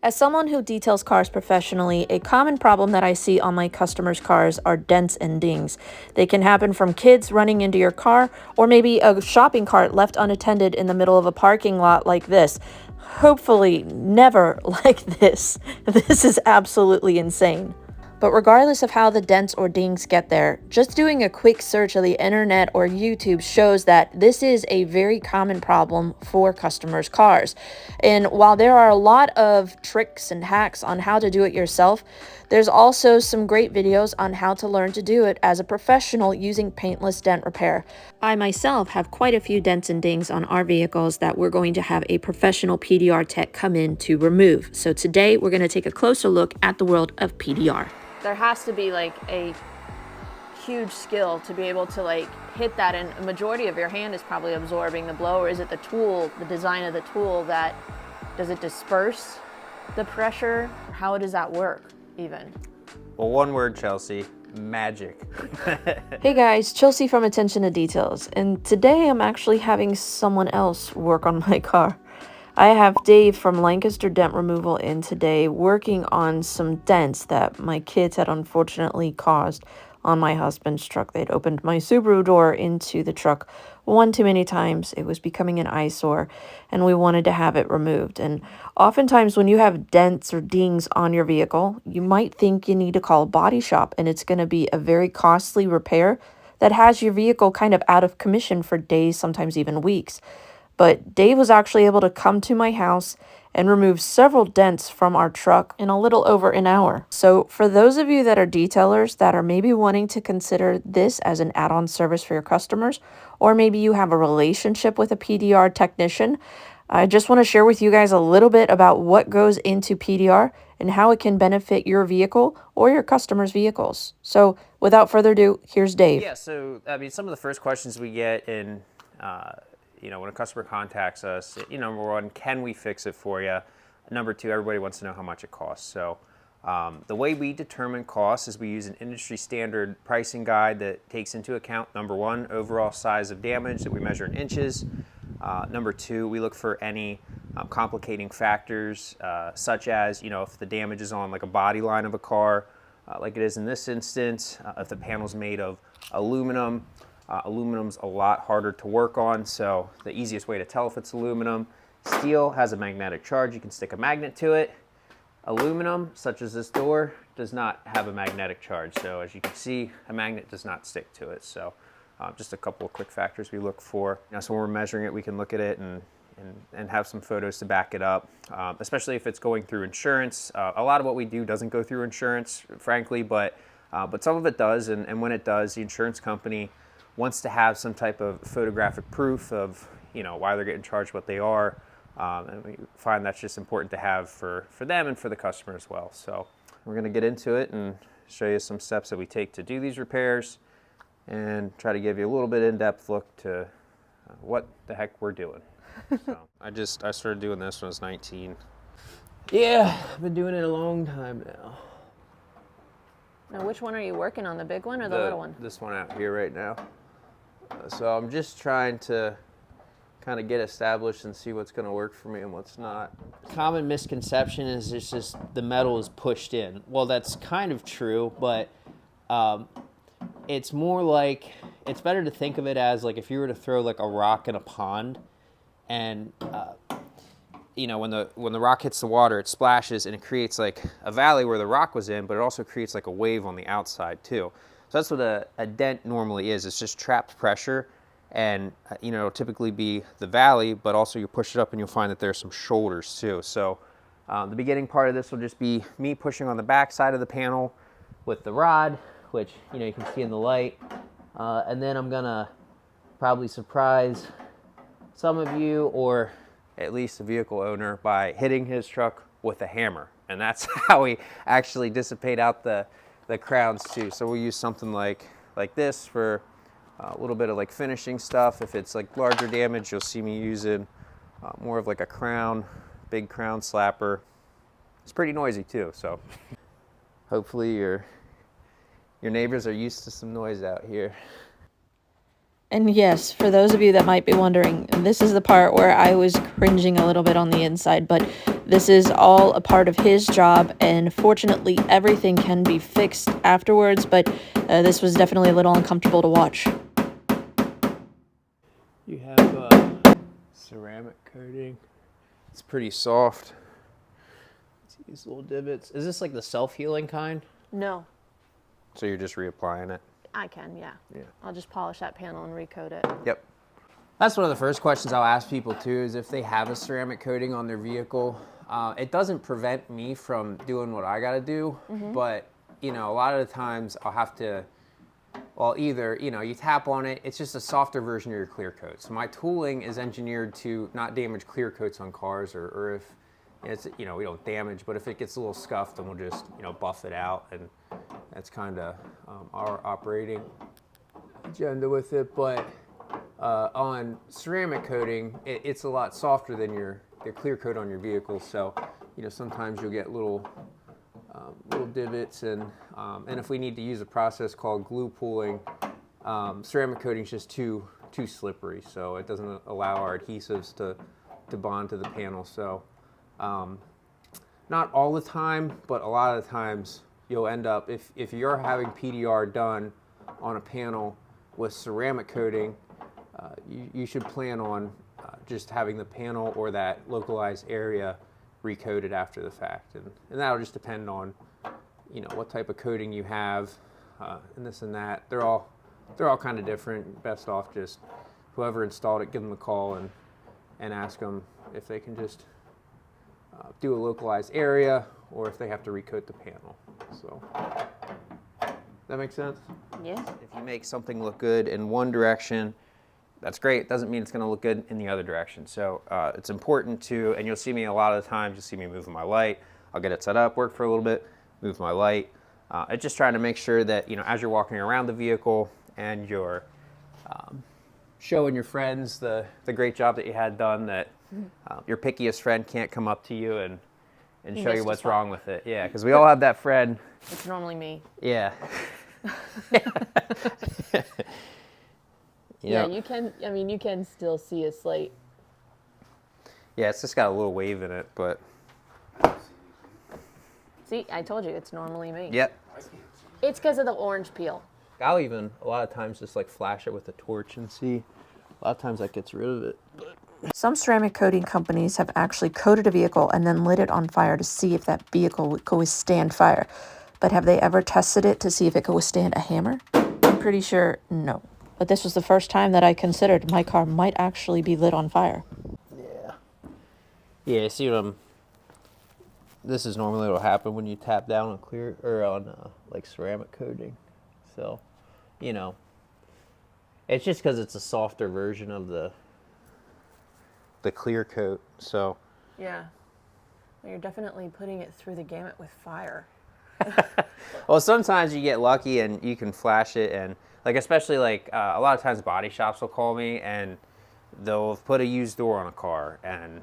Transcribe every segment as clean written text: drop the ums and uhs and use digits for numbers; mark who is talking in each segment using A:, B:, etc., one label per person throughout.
A: As someone who details cars professionally, a common problem that I see on my customers' cars are dents and dings. They can happen from kids running into your car, or maybe a shopping cart left unattended in the middle of a parking lot like this. Hopefully, never like this. This is absolutely insane. But regardless of how the dents or dings get there, just doing a quick search of the internet or YouTube shows that this is a very common problem for customers' cars. And while there are a lot of tricks and hacks on how to do it yourself, there's also some great videos on how to learn to do it as a professional using paintless dent repair. I myself have quite a few dents and dings on our vehicles that we're going to have a professional PDR tech come in to remove. So today we're going to take a closer look at the world of PDR. There has to be like a huge skill to be able to like hit that, and a majority of your hand is probably absorbing the blow. Or is it the tool, the design of the tool, that does it disperse the pressure? How does that work even?
B: Well, one word, Chelsea: magic.
A: Hey guys, Chelsea from Attention to Details, and today I'm actually having someone else work on my car. I have Dave from Lancaster Dent Removal in today working on some dents that my kids had unfortunately caused on my husband's truck. They'd opened my Subaru door into the truck one too many times. It was becoming an eyesore, and we wanted to have it removed. And oftentimes when you have dents or dings on your vehicle, you might think you need to call a body shop, and it's going to be a very costly repair that has your vehicle kind of out of commission for days, sometimes even weeks. But Dave was actually able to come to my house and remove several dents from our truck in a little over an hour. So for those of you that are detailers that are maybe wanting to consider this as an add-on service for your customers, or maybe you have a relationship with a PDR technician, I just want to share with you guys a little bit about what goes into PDR and how it can benefit your vehicle or your customers' vehicles. So without further ado, here's Dave.
B: Yeah, so I mean, some of the first questions we get in when a customer contacts us, number one, can we fix it for you? Number two, everybody wants to know how much it costs. So the way we determine costs is we use an industry standard pricing guide that takes into account, number one, overall size of damage that we measure in inches. Number two, we look for any complicating factors, such as, if the damage is on like a body line of a car, like it is in this instance, if the panel's made of aluminum. Aluminum's a lot harder to work on, so the easiest way to tell if it's aluminum. Steel has a magnetic charge. You can stick a magnet to it. Aluminum, such as this door, does not have a magnetic charge. So as you can see, a magnet does not stick to it. So just a couple of quick factors we look for. So when we're measuring it, we can look at it and have some photos to back it up, especially if it's going through insurance. A lot of what we do doesn't go through insurance, frankly, but some of it does. And when it does, the insurance company wants to have some type of photographic proof of why they're getting charged what they are, and we find that's just important to have for them and for the customer as well. So we're going to get into it and show you some steps that we take to do these repairs and try to give you a little bit in-depth look to what the heck we're doing. So I started doing this when I was 19. Yeah, I've been doing it a long time now.
A: Now, which one are you working on, the big one or the little one?
B: This one out here right now. So I'm just trying to kind of get established and see what's going to work for me and what's not. Common misconception is it's just the metal is pushed in. Well, that's kind of true, but it's more like, it's better to think of it as like if you were to throw like a rock in a pond, and when the rock hits the water, it splashes and it creates like a valley where the rock was in, but it also creates like a wave on the outside too. So that's what a dent normally is. It's just trapped pressure, and it'll typically be the valley, but also you push it up and you'll find that there's some shoulders too. So the beginning part of this will just be me pushing on the back side of the panel with the rod, which you can see in the light, and then I'm gonna probably surprise some of you, or at least the vehicle owner, by hitting his truck with a hammer. And that's how we actually dissipate out the crowns too. So we'll use something like this for a little bit of like finishing stuff. If it's like larger damage, you'll see me using more of like a crown, big crown slapper. It's pretty noisy too, so hopefully your neighbors are used to some noise out here.
A: And yes, for those of you that might be wondering, this is the part where I was cringing a little bit on the inside, but this is all a part of his job, and fortunately, everything can be fixed afterwards, but this was definitely a little uncomfortable to watch.
B: You have ceramic coating. It's pretty soft. These little divots. Is this like the self-healing kind?
A: No,
B: So you're just reapplying it?
A: I can, yeah.
B: Yeah.
A: I'll just polish that panel and recoat it.
B: Yep. That's one of the first questions I'll ask people too, is if they have a ceramic coating on their vehicle. It doesn't prevent me from doing what I gotta do, but you know, a lot of the times I'll have to, well, either, you know, you tap on it, it's just a softer version of your clear coat. So my tooling is engineered to not damage clear coats on cars, or if it's, you know, we don't damage, but if it gets a little scuffed, then we'll just, you know, buff it out, and that's kind of our operating agenda with it. But on ceramic coating, it's a lot softer than your clear coat on your vehicle. So, you know, sometimes you'll get little divots, and if we need to use a process called glue pooling, ceramic coating is just too slippery, so it doesn't allow our adhesives to bond to the panel. So not all the time, but a lot of the times you'll end up, if you're having PDR done on a panel with ceramic coating, you should plan on just having the panel or that localized area recoated after the fact, and that'll just depend on, you know, what type of coating you have, and this and that. They're all kind of different. Best off just whoever installed it, give them a call and ask them if they can just do a localized area, or if they have to recoat the panel. So that makes sense?
A: Yeah.
B: If you make something look good in one direction, that's great. Doesn't mean it's going to look good in the other direction. So it's important to, and you'll see me a lot of the times, you'll see me moving my light. I'll get it set up, work for a little bit, move my light. It's just trying to make sure that, you know, as you're walking around the vehicle and you're showing your friends the great job that you had done, that your pickiest friend can't come up to you and show you what's wrong with it. Yeah, because we all have that friend.
A: It's normally me.
B: Yeah.
A: Yeah, you can, I mean, you can still see a slate.
B: Yeah, it's just got a little wave in it, but.
A: See, I told you, it's normally me.
B: Yep.
A: It's because of the orange peel.
B: I'll even, a lot of times, just like flash it with a torch and see. A lot of times that gets rid of it.
A: Some ceramic coating companies have actually coated a vehicle and then lit it on fire to see if that vehicle could withstand fire. But have they ever tested it to see if it could withstand a hammer? I'm pretty sure no. But this was the first time that I considered my car might actually be lit on fire.
B: Yeah. Yeah, see what I'm... This is normally what'll happen when you tap down on clear, or on like ceramic coating. So, you know, it's just because it's a softer version of the clear coat. So
A: Yeah. You're definitely putting it through the gamut with fire.
B: well, sometimes you get lucky and you can flash it, and like, especially like a lot of times body shops will call me and they'll put a used door on a car, and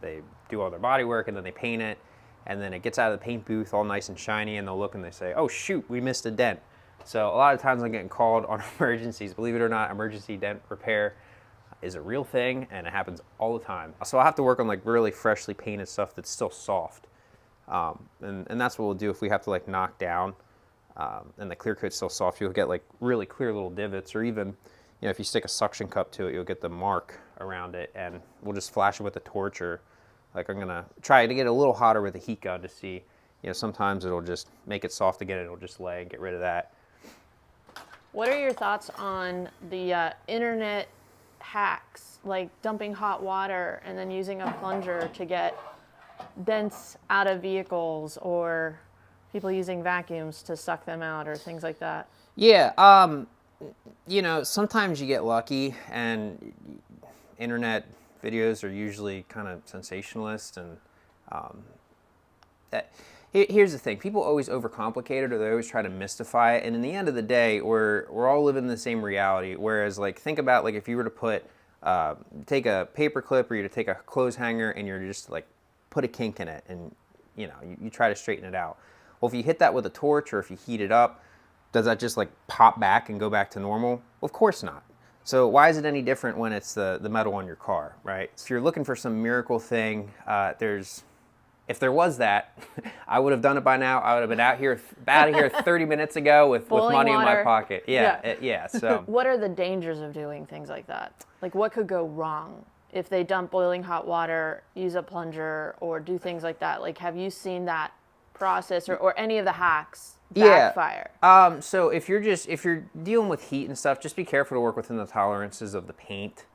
B: they do all their body work and then they paint it, and then it gets out of the paint booth all nice and shiny, and they'll look and they say, oh shoot, we missed a dent. So a lot of times I'm getting called on emergencies. Believe it or not, emergency dent repair is a real thing, and it happens all the time. So I'll have to work on like really freshly painted stuff that's still soft. And that's what we'll do if we have to like knock down and the clear coat's still soft. You'll get like really clear little divots, or even, you know, if you stick a suction cup to it, you'll get the mark around it, and we'll just flash it with a torch, or like I'm gonna try to get a little hotter with a heat gun to see, you know, sometimes it'll just make it soft again, it'll just lay and get rid of that.
A: What are your thoughts on the internet hacks, like dumping hot water and then using a plunger to get dents out of vehicles, or people using vacuums to suck them out, or things like that?
B: Yeah, you know, sometimes you get lucky, and internet videos are usually kind of sensationalist, and here's the thing, people always overcomplicate it, or they always try to mystify it, and in the end of the day, we're all living in the same reality. Whereas, like, think about, like, if you were to put take a paper clip, or you to take a clothes hanger and you're just like put a kink in it, and you know, you try to straighten it out. Well, if you hit that with a torch, or if you heat it up, does that just like pop back and go back to normal? Well, of course not. So why is it any different when it's the metal on your car, right? So you're looking for some miracle thing. If there was that, I would have done it by now. I would have been out of here 30 minutes ago with money in my pocket. Yeah. So
A: what are the dangers of doing things like that? Like, what could go wrong if they dump boiling hot water, use a plunger, or do things like that? Like, have you seen that process or any of the hacks backfire?
B: So if you're dealing with heat and stuff, just be careful to work within the tolerances of the paint.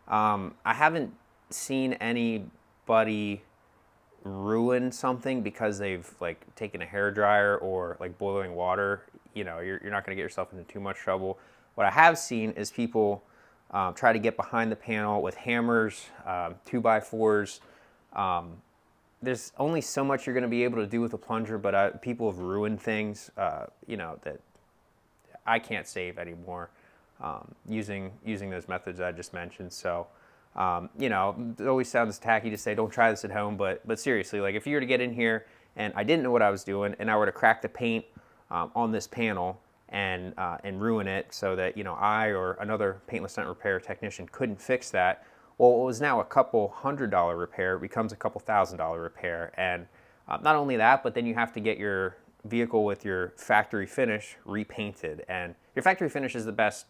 B: I haven't seen anybody ruin something because they've like taken a hairdryer or like boiling water. You're not going to get yourself into too much trouble. What I have seen is people try to get behind the panel with hammers, 2x4s. There's only so much you're going to be able to do with a plunger, but people have ruined things, that I can't save anymore using those methods I just mentioned. So, it always sounds tacky to say don't try this at home, but seriously, like if you were to get in here and I didn't know what I was doing and I were to crack the paint on this panel and ruin it so that I or another paintless dent repair technician couldn't fix that. Well, it was now a couple $100 repair becomes a couple $1,000 repair. And not only that, but then you have to get your vehicle with your factory finish repainted. And your factory finish is the best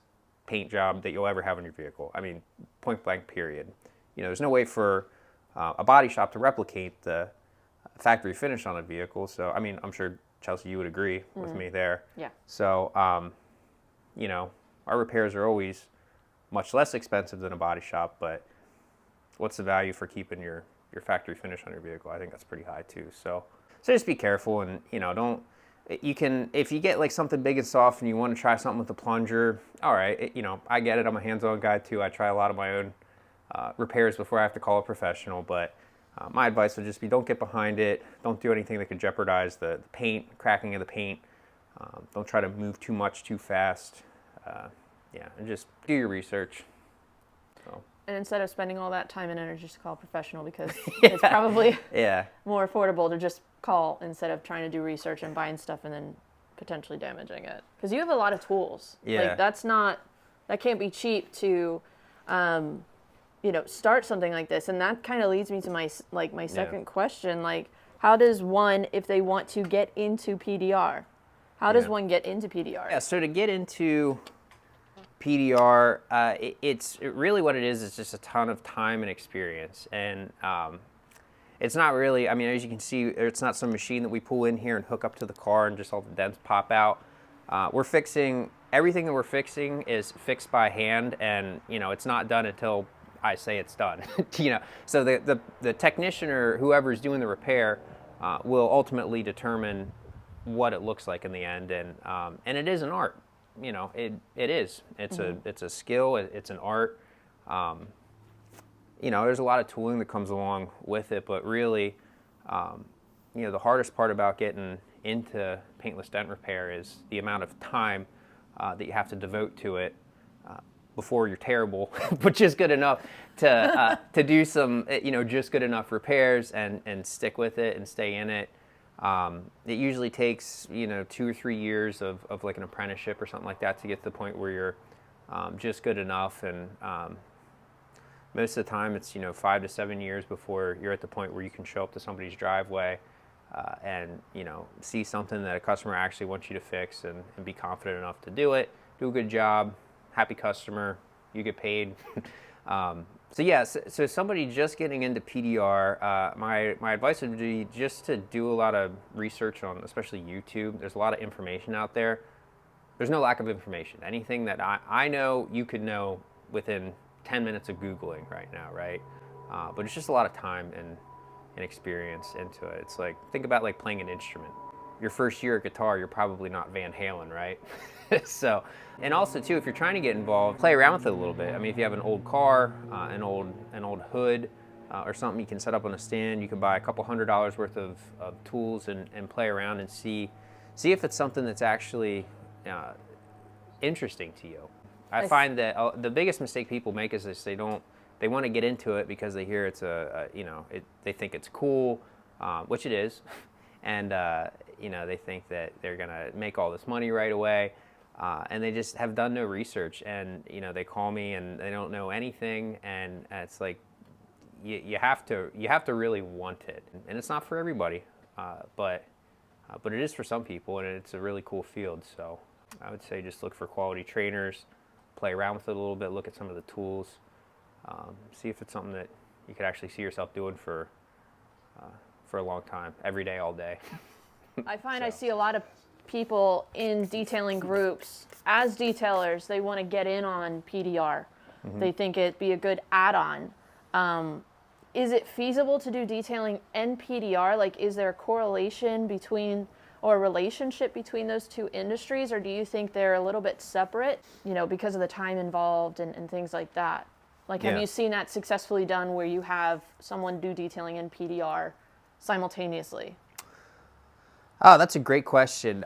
B: paint job that you'll ever have on your vehicle. I mean, point blank, period. There's no way for a body shop to replicate the factory finish on a vehicle. So, I mean, I'm sure, Chelsea, you would agree with me there.
A: Yeah.
B: So, our repairs are always much less expensive than a body shop, but what's the value for keeping your factory finish on your vehicle? I think that's pretty high too. So just be careful and, if you get like something big and soft and you want to try something with a plunger, all right, I get it. I'm a hands-on guy too. I try a lot of my own repairs before I have to call a professional, but my advice would just be don't get behind it. Don't do anything that could jeopardize the paint, cracking of the paint. Don't try to move too much too fast. And just do your research. So.
A: And instead of spending all that time and energy, just call a professional because it's probably more affordable to just call instead of trying to do research and buying stuff and then potentially damaging it. Because you have a lot of tools.
B: Yeah.
A: Like that can't be cheap to, start something like this. And that kind of leads me to my second question. Like, how does one, if they want to get into PDR, how does one get into PDR?
B: Yeah, so to get into PDR, it's really what it is just a ton of time and experience. And it's not really, I mean, as you can see, it's not some machine that we pull in here and hook up to the car and just all the dents pop out. Everything that we're fixing is fixed by hand, and it's not done until I say it's done. So the technician or whoever's doing the repair will ultimately determine what it looks like in the end, and it is an art. It is. It's a skill. It's an art. There's a lot of tooling that comes along with it, but really, the hardest part about getting into paintless dent repair is the amount of time that you have to devote to it before you're terrible, but just good enough to do some, just good enough repairs and stick with it and stay in it. It usually takes 2 or 3 years of like an apprenticeship or something like that to get to the point where you're just good enough, and most of the time it's 5 to 7 years before you're at the point where you can show up to somebody's driveway and see something that a customer actually wants you to fix and be confident enough to do it, do a good job, happy customer, you get paid. So somebody just getting into PDR, my advice would be just to do a lot of research on, especially YouTube. There's a lot of information out there. There's no lack of information. Anything that I know, you could know within 10 minutes of Googling right now, right? But it's just a lot of time and experience into it. It's like, think about like playing an instrument. Your first year at guitar, you're probably not Van Halen, right? So, and also too, if you're trying to get involved, play around with it a little bit. I mean, if you have an old car, an old hood, or something you can set up on a stand, you can buy a couple $100 worth of tools and play around and see if it's something that's actually interesting to you. I find that the biggest mistake people make is this: they want to get into it because they hear it's they think it's cool, which it is, and they think that they're gonna make all this money right away. and they just have done no research, and they call me and they don't know anything, and it's like you have to really want it, and it's not for everybody, but it is for some people, and it's a really cool field. So I would say just look for quality trainers, play around with it a little bit, look at some of the tools, see if it's something that you could actually see yourself doing for a long time, every day, all day.
A: I find I see a lot of people in detailing groups as detailers. They want to get in on PDR. They think it'd be a good add-on. Is it feasible to do detailing and PDR? Like, is there a correlation between or a relationship between those two industries, or do you think they're a little bit separate, because of the time involved and things like that? Like, have you seen that successfully done where you have someone do detailing and PDR simultaneously?
B: Oh, that's a great question.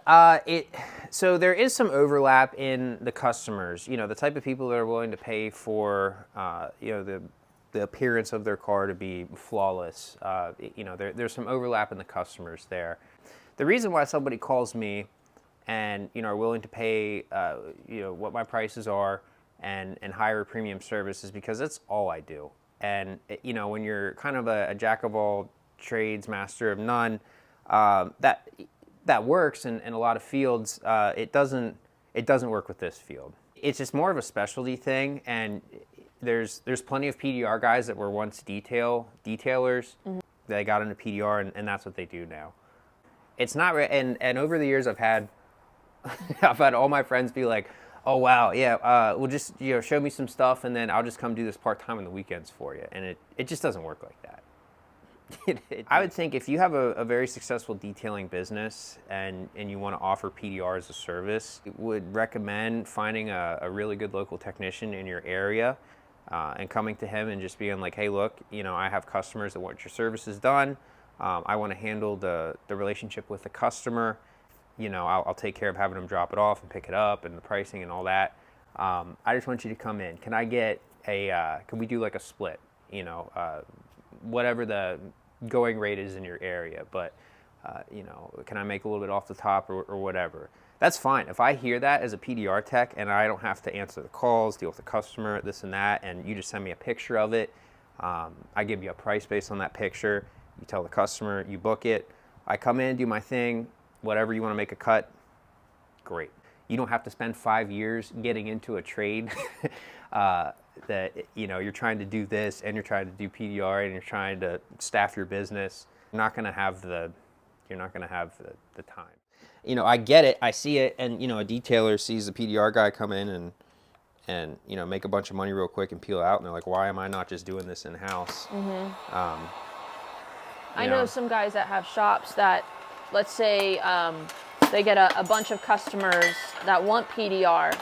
B: So there is some overlap in the customers. The type of people that are willing to pay for, the appearance of their car to be flawless. There's some overlap in the customers there. The reason why somebody calls me and are willing to pay, what my prices are and hire a premium service is because that's all I do. And when you're kind of a jack of all trades, master of none, that works in a lot of fields. It doesn't work with this field. It's just more of a specialty thing, and there's plenty of PDR guys that were once detailers. They got into PDR, and that's what they do now. It's not, and over the years I've had all my friends be like, oh wow, yeah, we'll just show me some stuff, and then I'll just come do this part-time on the weekends for you, and it just doesn't work like that. I would think if you have a very successful detailing business and you want to offer PDR as a service, I would recommend finding a really good local technician in your area and coming to him and just being like, hey, look, I have customers that want your services done. I want to handle the relationship with the customer. I'll take care of having them drop it off and pick it up and the pricing and all that. I just want you to come in. Can I get can we do like a split? Whatever the going rate is in your area, but can I make a little bit off the top or whatever? That's fine. If I hear that as a PDR tech and I don't have to answer the calls, deal with the customer, this and that, and you just send me a picture of it, I give you a price based on that picture, you tell the customer, you book it, I come in, do my thing, whatever you want to make a cut, great. You don't have to spend 5 years getting into a trade that you're trying to do this and you're trying to do PDR and you're trying to staff your business. You're not going to have the time. I get it, I see it, and a detailer sees the PDR guy come in and make a bunch of money real quick and peel out, and they're like, why am I not just doing this in house?
A: I know some guys that have shops that, let's say, they get a bunch of customers that want PDR,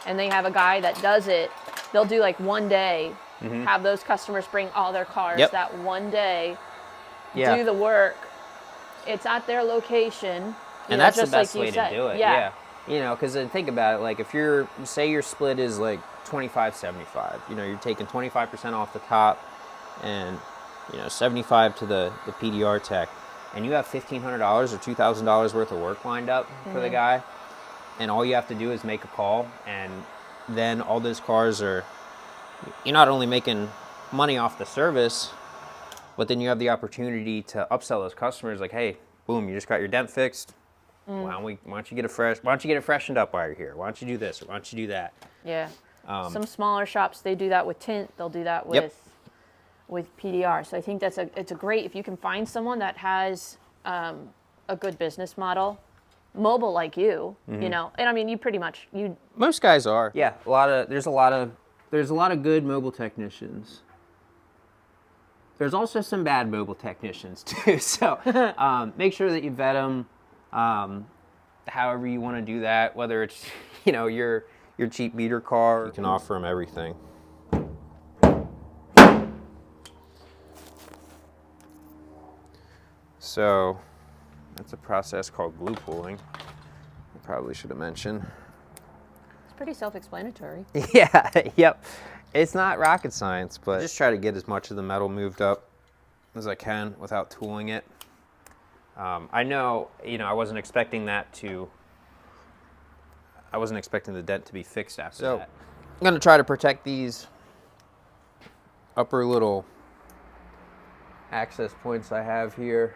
A: and they have a guy that does it. They'll do like one day, have those customers bring all their cars that one day, do the work. It's at their location.
B: And that's the best way to do it. Yeah. Because think about it, like if say your split is like 25-75, you're taking 25% off the top and, 75 to the PDR tech, and you have $1,500 or $2,000 worth of work lined up for the guy, and all you have to do is make a call, and then all those cars you're not only making money off the service, but then you have the opportunity to upsell those customers like, hey, boom, you just got your dent fixed. Why don't you get it freshened up while you're here? Why don't you do this or why don't you do that?
A: Yeah. Some smaller shops, they do that with tint. They'll do that with PDR. So I think it's a great, if you can find someone that has a good business model, mobile like you, and I mean,
B: most guys are. Yeah, there's a lot of good mobile technicians. There's also some bad mobile technicians too. So make sure that you vet them. However you want to do that, whether it's your cheap meter car, you can offer them everything. So that's a process called glue pooling. I probably should have mentioned.
A: It's pretty self-explanatory.
B: Yeah, yep. It's not rocket science, but just try to get as much of the metal moved up as I can without tooling it. I know, I wasn't expecting that to I wasn't expecting the dent to be fixed after that. I'm gonna try to protect these upper little access points I have here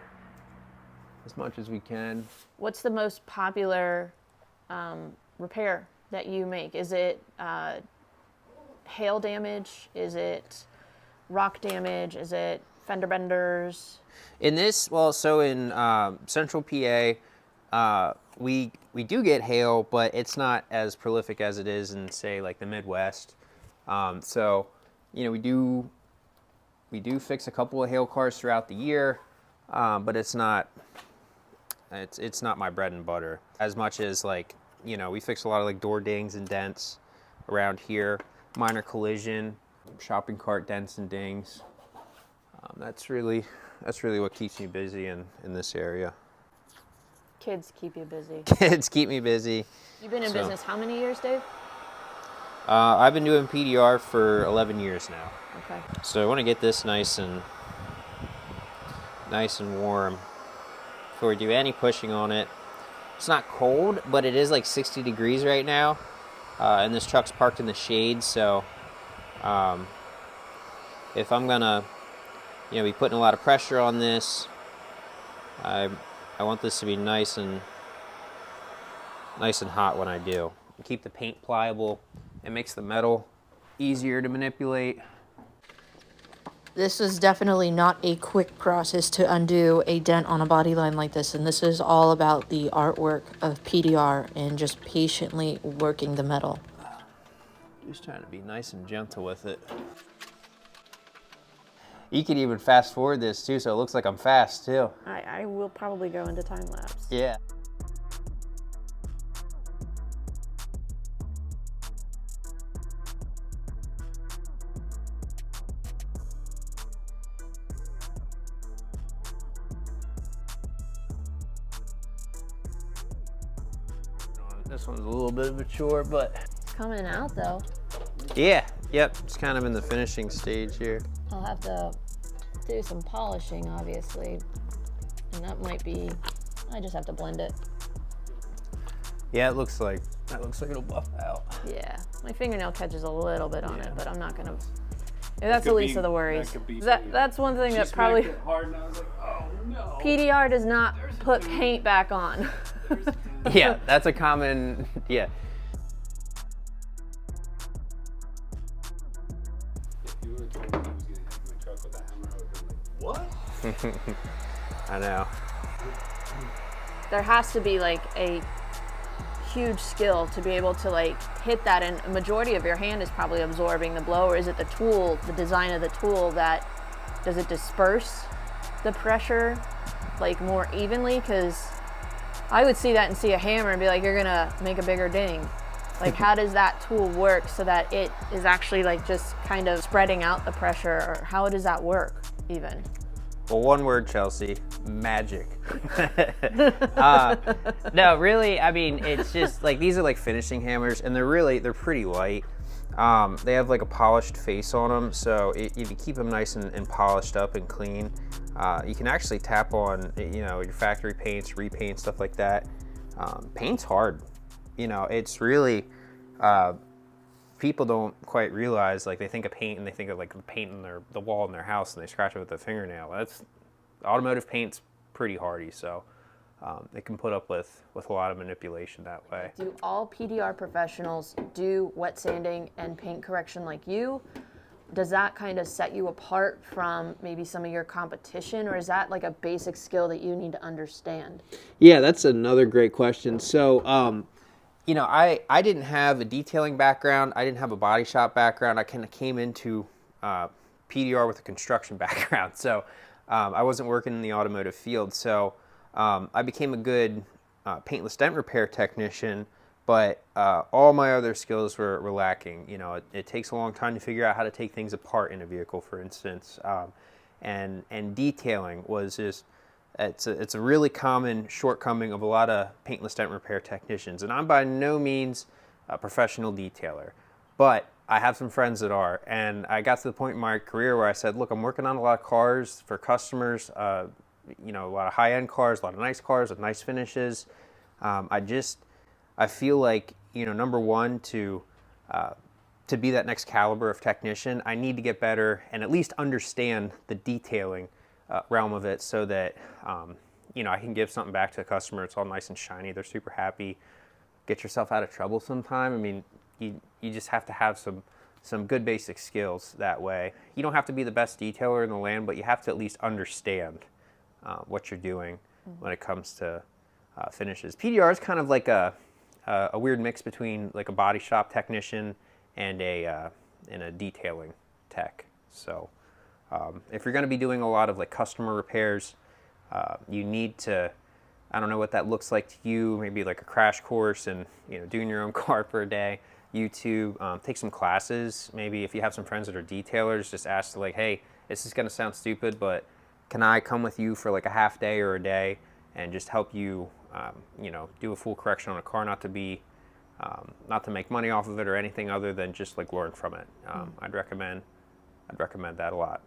B: as much as we can.
A: What's the most popular repair that you make? Is it hail damage? Is it rock damage? Is it fender benders?
B: In this, well, so in central PA, we do get hail, but it's not as prolific as it is in, say, like the Midwest. So, you know, we do fix a couple of hail cars throughout the year, but it's not my bread and butter as much as, like, you know, we fix a lot of like door dings and dents around here, minor collision, shopping cart dents and dings. That's really what keeps me busy in this area.
A: Kids keep you busy.
B: Kids keep me busy.
A: You've been in business how many years, Dave?
B: I've been doing PDR for 11 years now.
A: Okay.
B: So I want to get this nice and warm before we do any pushing on it. It's not cold, but it is like 60 degrees right now. And this truck's parked in the shade, so if I'm gonna, you know, be putting a lot of pressure on this, I want this to be nice and hot when I do. Keep the paint pliable. It makes the metal easier to manipulate.
A: This is definitely not a quick process to undo a dent on a body line like this, and this is all about the artwork of PDR and just patiently working the metal.
B: Just trying to be nice and gentle with it. You can even fast forward this too, so it looks like I'm fast too.
A: I will probably go into time lapse.
B: Yeah. This one's a little bit of a chore, but
A: It's coming out though.
B: yeah, yep, it's kind of in the finishing stage here.
A: I'll have to do some polishing, obviously, and that might be, I just have to blend it.
B: Yeah, that looks like it'll buff out.
A: Yeah, my fingernail catches a little bit on it, but I'm not gonna. That's the least of the worries. That's one thing that probably.
C: It hard and I was like, oh no.
A: PDR does not put paint back on.
B: Yeah, that's a common, yeah.
C: If you would have told me he was gonna hit my truck with a hammer, I would have been like, what?
B: I know.
A: There has to be like a huge skill to be able to like hit that, and a majority of your hand is probably absorbing the blow, or is it the tool, the design of the tool, that does it disperse the pressure like more evenly? Because I would see that and see a hammer and be like, you're gonna make a bigger ding. Like, how does that tool work so that it is actually like just kind of spreading out the pressure, or how does that work even?
B: Well, one word, Chelsea, magic. No, really, I mean, it's just like, these are like finishing hammers, and they're pretty light. They have like a polished face on them, so if you keep them nice and polished up and clean, you can actually tap on, you know, your factory paints, repaint, stuff like that. Paint's hard. You know, it's really, people don't quite realize, like, they think of paint and they think of like the paint in the wall in their house and they scratch it with a fingernail. Automotive paint's pretty hardy, so it can put up with a lot of manipulation that way.
A: Do all PDR professionals do wet sanding and paint correction like you? Does that kind of set you apart from maybe some of your competition, or is that like a basic skill that you need to understand?
B: Yeah, that's another great question. So, you know, I didn't have a detailing background. I didn't have a body shop background. I kind of came into PDR with a construction background. So I wasn't working in the automotive field. So I became a good paintless dent repair technician, but all my other skills were lacking. You know, it takes a long time to figure out how to take things apart in a vehicle, for instance. And detailing was just, it's a really common shortcoming of a lot of paintless dent repair technicians. And I'm by no means a professional detailer, but I have some friends that are. And I got to the point in my career where I said, look, I'm working on a lot of cars for customers, you know, a lot of high-end cars, a lot of nice cars with nice finishes. I feel like, number one, to be that next caliber of technician, I need to get better and at least understand the detailing realm of it, so that I can give something back to the customer. It's all nice and shiny. They're super happy. Get yourself out of trouble sometime. I mean, you just have to have some good basic skills that way. You don't have to be the best detailer in the land, but you have to at least understand what you're doing when it comes to finishes. PDR is kind of like a weird mix between like a body shop technician and a detailing tech. So if you're going to be doing a lot of like customer repairs, you need to, I don't know what that looks like to you, maybe like a crash course and doing your own car for a day. YouTube, take some classes. Maybe if you have some friends that are detailers, just ask like, hey, this is going to sound stupid, but can I come with you for like a half day or a day and just help you, do a full correction on a car, not to make money off of it or anything other than just like learn from it. I'd recommend that a lot.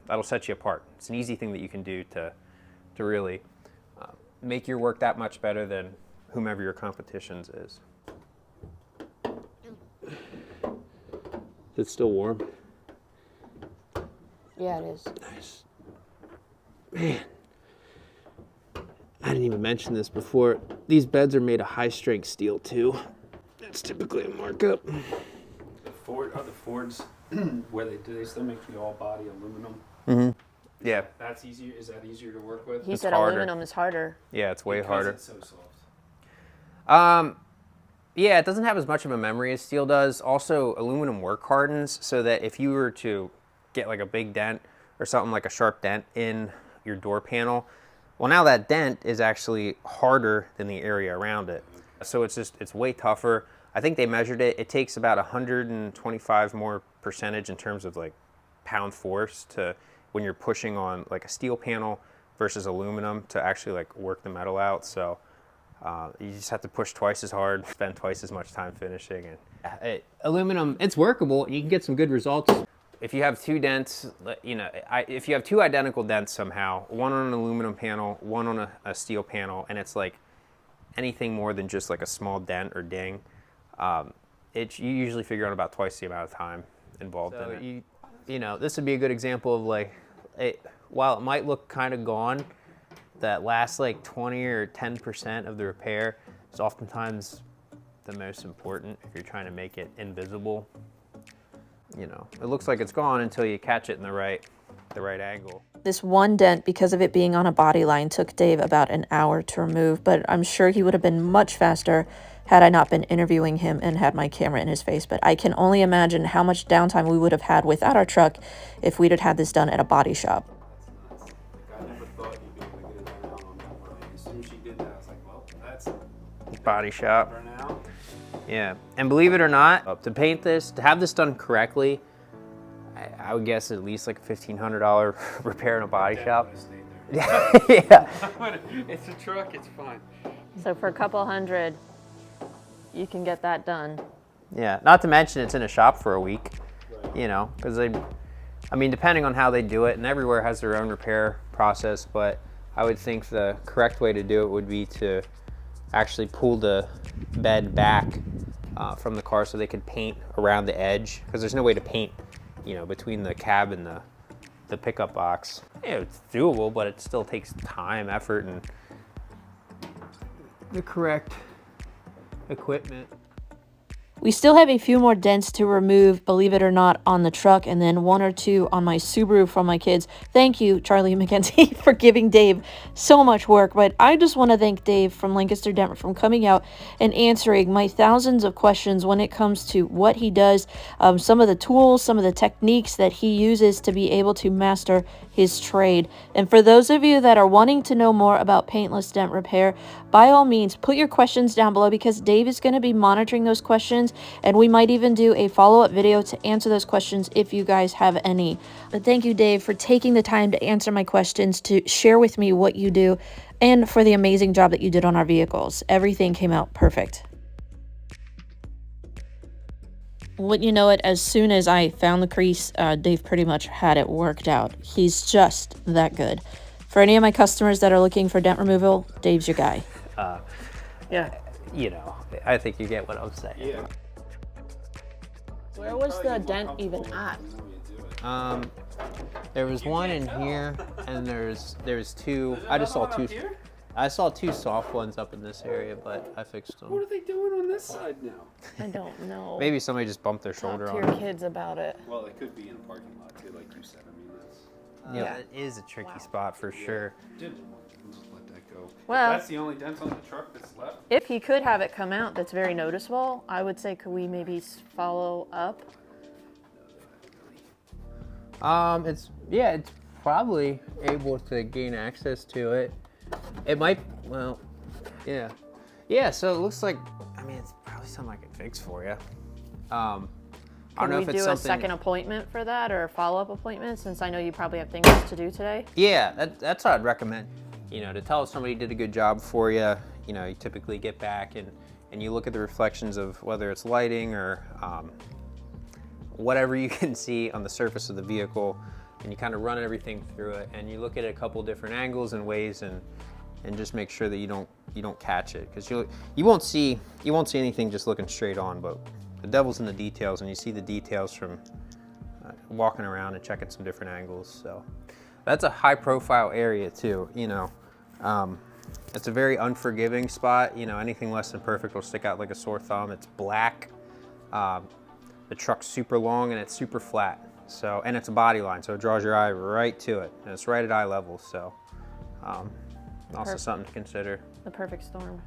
B: That'll set you apart. It's an easy thing that you can do to really make your work that much better than whomever your competition's is. It's still warm.
A: Yeah, it is.
B: Nice. Man, I didn't even mention this before. These beds are made of high-strength steel too. That's typically a markup.
C: The Fords where do they still make the all-body aluminum?
B: Mm-hmm. Yeah.
C: That's easier. Is that easier to work with?
A: He
B: It's
A: said
B: harder.
A: aluminum is harder.
B: Yeah, it's way
C: Because
B: harder.
C: it's so soft.
B: Yeah, it doesn't have as much of a memory as steel does. Also, aluminum work hardens so that if you were to get like a big dent or something like a sharp dent in your door panel, well, now that dent is actually harder than the area around it. So it's way tougher. I think they measured it. It takes about 125 more percentage in terms of like pound force to when you're pushing on like a steel panel versus aluminum to actually like work the metal out. So you just have to push twice as hard, spend twice as much time finishing. And aluminum, it's workable. You can get some good results. If you have two dents, if you have two identical dents somehow, one on an aluminum panel, one on a steel panel, and it's like anything more than just like a small dent or ding, you usually figure out about twice the amount of time involved in it. This would be a good example of like, while it might look kind of gone, that last like 20 or 10% of the repair is oftentimes the most important if you're trying to make it invisible. It looks like it's gone until you catch it in the right angle.
A: This one dent, because of it being on a body line, took Dave about an hour to remove, but I'm sure he would have been much faster had I not been interviewing him and had my camera in his face. But I can only imagine how much downtime we would have had without our truck if we'd had this done at a body shop.
C: I never thought you'd be able to get it done out on that line. As soon as she did that, I was like, well, that's
B: Body shop.
C: for now.
B: Yeah, and believe it or not, to paint this, to have this done correctly, I would guess at least like a $1,500 repair in a body shop. Yeah.
C: It's a truck, it's fine.
A: So for a couple hundred, you can get that done.
B: Yeah, not to mention it's in a shop for a week, because depending on how they do it, and everywhere has their own repair process, but I would think the correct way to do it would be to actually pull the bed back from the car so they could paint around the edge, because there's no way to paint, between the cab and the pickup box. It's doable, but it still takes time, effort, and the correct equipment.
A: We still have a few more dents to remove, believe it or not, on the truck, and then one or two on my Subaru from my kids. Thank you, Charlie and Mackenzie, for giving Dave so much work. But I just want to thank Dave from Lancaster, Dent, from coming out and answering my thousands of questions when it comes to what he does, some of the tools, some of the techniques that he uses to be able to master his trade. And for those of you that are wanting to know more about paintless dent repair, by all means, put your questions down below, because Dave is going to be monitoring those questions, and we might even do a follow-up video to answer those questions if you guys have any. But thank you, Dave, for taking the time to answer my questions, to share with me what you do, and for the amazing job that you did on our vehicles. Everything came out perfect. Wouldn't you know it, as soon as I found the crease, Dave pretty much had it worked out. He's just that good. For any of my customers that are looking for dent removal, Dave's your guy.
B: you know, I think you get what I'm saying.
C: Yeah.
A: Where was the dent even at?
B: There was one in here, and there's two. I just saw two. I saw two soft ones up in this area, but I fixed them.
C: What are they doing on this side now?
A: I don't know.
B: Maybe somebody just bumped their shoulder
A: Talk
B: on
A: to your
B: it.
A: kids about it.
C: Well, it could be in a parking lot too, like you said. I mean, that's.
B: Yeah, it is a tricky spot for sure.
C: Just let that go.
A: Well-
C: If that's the only dent on the truck that's left.
A: If he could have it come out, that's very noticeable. I would say, could we maybe follow up?
B: It's probably able to gain access to it. It might, well, yeah. Yeah, so it looks like, I mean, it's probably something I can fix for you. I don't
A: Can
B: know
A: we
B: if it's
A: do a
B: something.
A: second appointment for that or a follow-up appointment, since I know you probably have things to do today?
B: Yeah, that's what I'd recommend. You know, to tell if somebody did a good job for you, you know, you typically get back and you look at the reflections of whether it's lighting or whatever you can see on the surface of the vehicle, and you kind of run everything through it, and you look at a couple different angles and ways, and just make sure that you don't catch it, because you won't see anything just looking straight on, but the devil's in the details, and you see the details from walking around and checking some different angles. So that's a high profile area too, you know. It's a very unforgiving spot. You know, anything less than perfect will stick out like a sore thumb. It's black. The truck's super long and it's super flat. So, and it's a body line, so it draws your eye right to it, and it's right at eye level. So, also something to consider.
A: The perfect storm.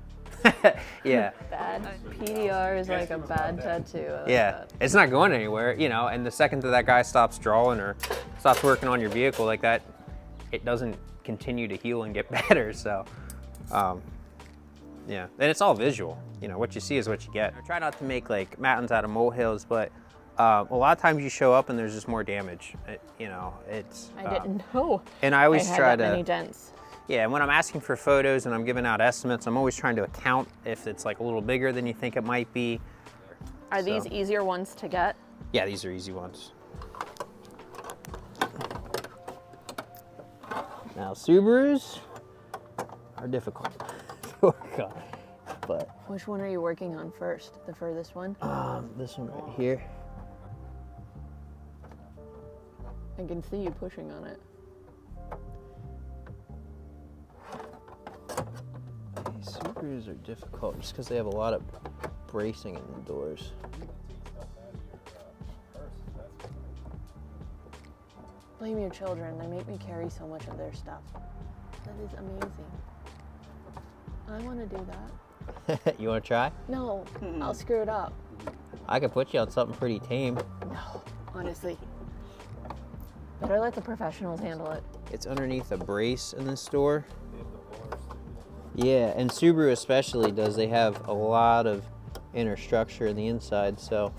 B: Yeah.
A: Bad. PDR is like a bad tattoo. I like
B: Yeah,
A: that.
B: it's not going anywhere, you know, and the second that guy stops drawing or stops working on your vehicle like that, it doesn't continue to heal and get better. So, yeah, and it's all visual. You know, what you see is what you get. I try not to make like mountains out of molehills, but a lot of times you show up and there's just more damage. You know, it's.
A: I didn't know.
B: And I always
A: I had
B: try
A: that
B: to.
A: many dents.
B: Yeah, and when I'm asking for photos and I'm giving out estimates, I'm always trying to account if it's like a little bigger than you think it might be.
A: Are these easier ones to get?
B: Yeah, these are easy ones. Now, Subarus are difficult to work on, but
A: Which one are you working on first? The furthest one?
B: this one right here.
A: I can see you pushing on it.
B: These Subarus are difficult just because they have a lot of bracing in the doors.
A: Blame your children. They make me carry so much of their stuff. That is amazing. I want to do that.
B: You want to try?
A: No, I'll screw it up.
B: I could put you on something pretty tame.
A: No, honestly. Better let the professionals handle it.
B: It's underneath a brace in this door. Yeah, and Subaru especially does. They have a lot of inner structure in the inside, so,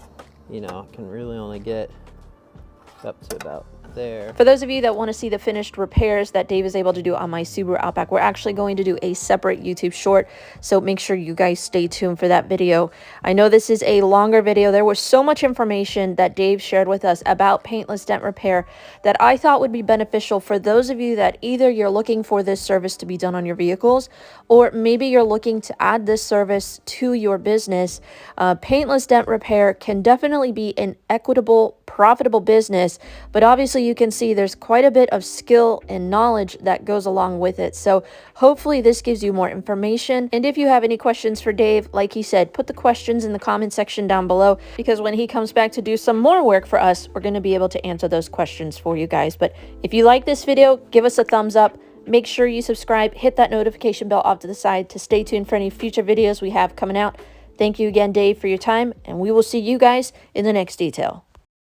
B: you know, it can really only get up to about there.
A: For those of you that want to see the finished repairs that Dave is able to do on my Subaru Outback, we're actually going to do a separate YouTube short, so make sure you guys stay tuned for that video. I know this is a longer video. There was so much information that Dave shared with us about paintless dent repair that I thought would be beneficial for those of you that either you're looking for this service to be done on your vehicles, or maybe you're looking to add this service to your business. Paintless dent repair can definitely be an equitable, profitable business, but obviously you can see there's quite a bit of skill and knowledge that goes along with it. So hopefully this gives you more information. And if you have any questions for Dave, like he said, put the questions in the comment section down below, because when he comes back to do some more work for us, we're going to be able to answer those questions for you guys. But if you like this video, give us a thumbs up. Make sure you subscribe, hit that notification bell off to the side to stay tuned for any future videos we have coming out. Thank you again, Dave, for your time, and we will see you guys in the next detail.